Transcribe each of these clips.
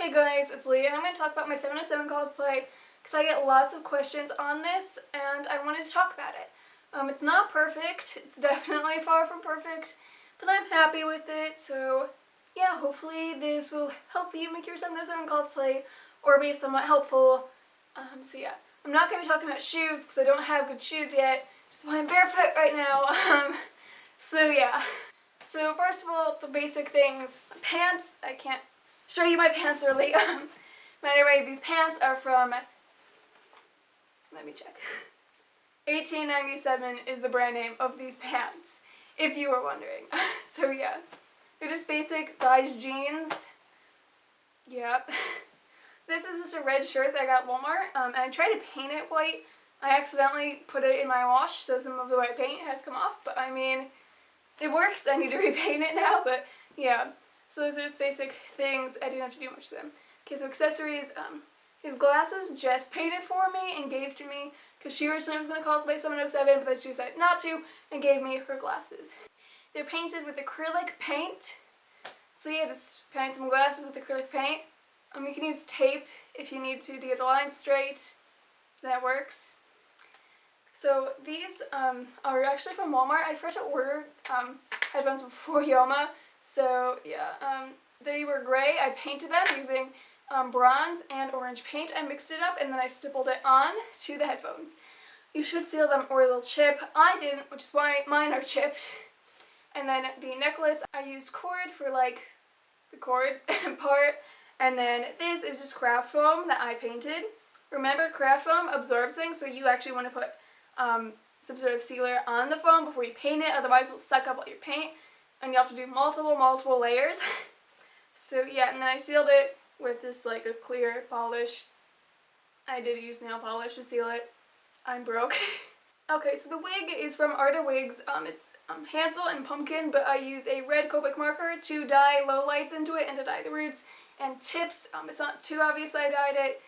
Hey guys, it's Lee, and I'm going to talk about my 707 cosplay because I get lots of questions on this, and I wanted to talk about it. It's not perfect, it's definitely far from perfect, but I'm happy with it, so yeah, hopefully this will help you make your 707 cosplay or be somewhat helpful. So yeah, I'm not going to be talking about shoes because I don't have good shoes yet, just why I'm barefoot right now. So yeah. So first of all, the basic things. Pants, I can't show you my pants early. But anyway, these pants are from, let me check. 1897 is the brand name of these pants, if you were wondering. So yeah, they're just basic guys jeans. Yep. This is just a red shirt that I got at Walmart, and I tried to paint it white. I accidentally put it in my wash, so some of the white paint has come off, but I mean, it works. I need to repaint it now, but yeah. So those are just basic things. I didn't have to do much to them. Okay, so accessories. His glasses Jess painted for me and gave to me because she originally was going to cosplay 707, but then she decided not to and gave me her glasses. They're painted with acrylic paint. So yeah, just paint some glasses with acrylic paint. You can use tape if you need to get the lines straight. That works. So these are actually from Walmart. I forgot to order headphones before Yoma. So yeah, they were gray. I painted them using bronze and orange paint. I mixed it up and then I stippled it on to the headphones. You should seal them or they'll chip. I didn't, which is why mine are chipped. And then the necklace, I used cord for like the cord part. And then this is just craft foam that I painted. Remember, craft foam absorbs things, so you actually want to put some sort of sealer on the foam before you paint it, otherwise it will suck up all your paint. And you have to do multiple layers. So yeah, and then I sealed it with just like a clear polish. I did use nail polish to seal it. I'm broke. Okay, so the wig is from Arta Wigs. It's Hansel and Pumpkin, but I used a red Copic marker to dye lowlights into it and to dye the roots and tips. It's not too obvious that I dyed it.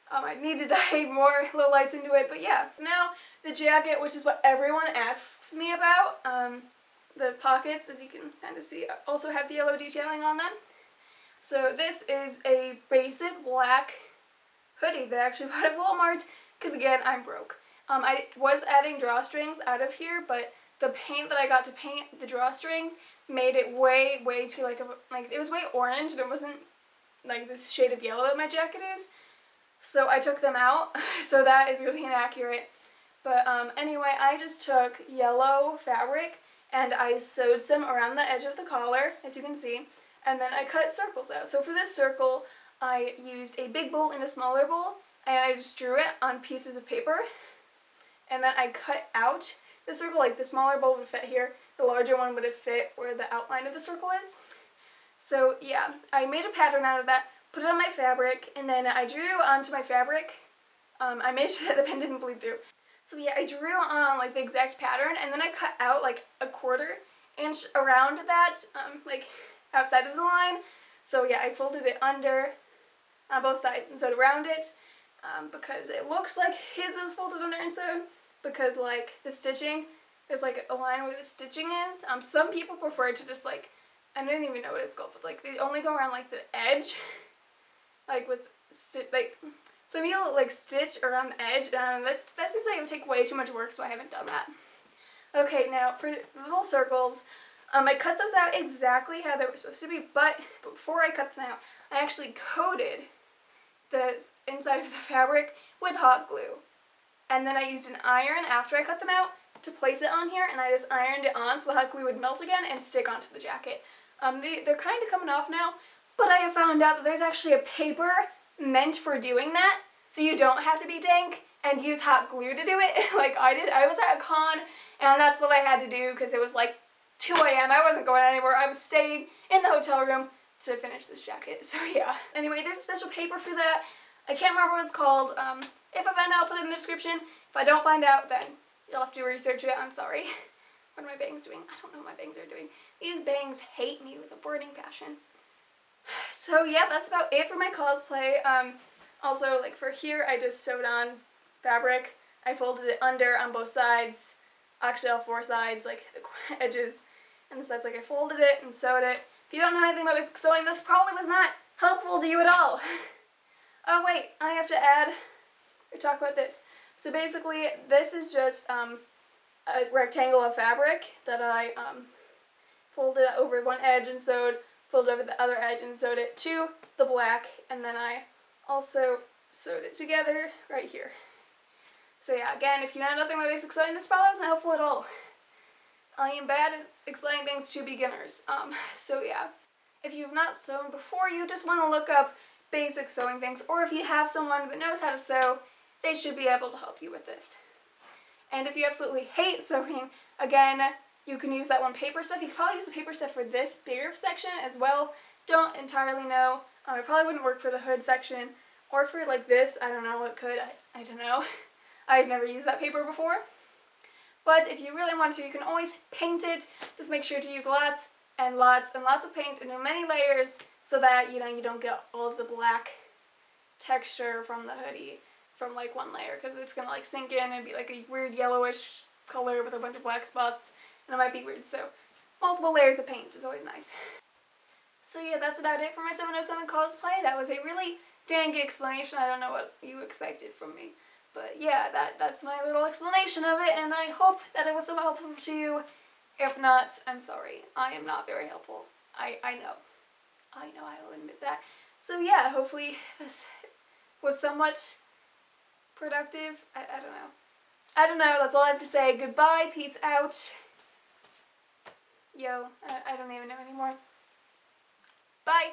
I need to dye more lowlights into it, but yeah. Now the jacket, which is what everyone asks me about. The pockets, as you can kind of see, also have the yellow detailing on them. So this is a basic black hoodie that I actually bought at Walmart, because again, I'm broke. I was adding drawstrings out of here, but the paint that I got to paint the drawstrings made it way too like it was way orange, and it wasn't like this shade of yellow that my jacket is. So I took them out, so that is really inaccurate. But anyway, I just took yellow fabric and I sewed some around the edge of the collar, as you can see, and then I cut circles out. So for this circle, I used a big bowl and a smaller bowl, and I just drew it on pieces of paper, and then I cut out the circle. Like the smaller bowl would fit here, the larger one would have fit where the outline of the circle is. So yeah, I made a pattern out of that, put it on my fabric, and then I drew onto my fabric. I made sure that the pen didn't bleed through. So yeah, I drew on like the exact pattern, and then I cut out like a 1/4 inch around that, like outside of the line. So yeah, I folded it under on both sides and sewed around it, because it looks like his is folded under and sewed, because like the stitching, there's like a line where the stitching is. Some people prefer to just like, I don't even know what it's called, but like they only go around like the edge, like with some people like stitch around the edge, and that seems like it would take way too much work, so I haven't done that. Okay, now for the little circles, I cut those out exactly how they were supposed to be, but before I cut them out, I actually coated the inside of the fabric with hot glue. And then I used an iron after I cut them out to place it on here, and I just ironed it on so the hot glue would melt again and stick onto the jacket. They're kind of coming off now, but I have found out that there's actually a paper meant for doing that, so you don't have to be dank and use hot glue to do it like I did. I was at a con, and that's what I had to do because it was like 2 a.m. I wasn't going anywhere. I was staying in the hotel room to finish this jacket, so yeah. Anyway, there's a special paper for that. I can't remember what it's called. If I find out, I'll put it in the description. If I don't find out, then you'll have to research it. I'm sorry. What are my bangs doing? I don't know what my bangs are doing. These bangs hate me with a burning passion. So yeah, that's about it for my cosplay. Also, like for here, I just sewed on fabric. I folded it under on both sides, actually all 4 sides, like the edges and the sides. Like I folded it and sewed it. If you don't know anything about basic sewing, this probably was not helpful to you at all. Oh wait, I have to add or talk about this. So basically, this is just a rectangle of fabric that I folded over one edge and sewed, folded over the other edge and sewed it to the black, and then I also sewed it together right here. So yeah, again, if you know nothing about basic sewing, this probably wasn't helpful at all. I am bad at explaining things to beginners. So yeah, if you've not sewn before, you just want to look up basic sewing things, or if you have someone that knows how to sew, they should be able to help you with this. And if you absolutely hate sewing, again, you can use that one paper stuff. You could probably use the paper stuff for this bigger section as well. Don't entirely know. It probably wouldn't work for the hood section, or for like this. I don't know, it could. I don't know. I've never used that paper before. But if you really want to, you can always paint it. Just make sure to use lots and lots and lots of paint and in many layers so that, you know, you don't get all of the black texture from the hoodie from like one layer, because it's gonna like sink in and be like a weird yellowish color with a bunch of black spots, and it might be weird. So multiple layers of paint is always nice. So yeah, that's about it for my 707 cosplay. That was a really danky explanation. I don't know what you expected from me. But yeah, that's my little explanation of it, and I hope that it was somewhat helpful to you. If not, I'm sorry. I am not very helpful. I know. I will admit that. So yeah, hopefully this was somewhat productive. I don't know. I don't know, that's all I have to say. Goodbye, peace out. Yo, I don't even know anymore. Bye!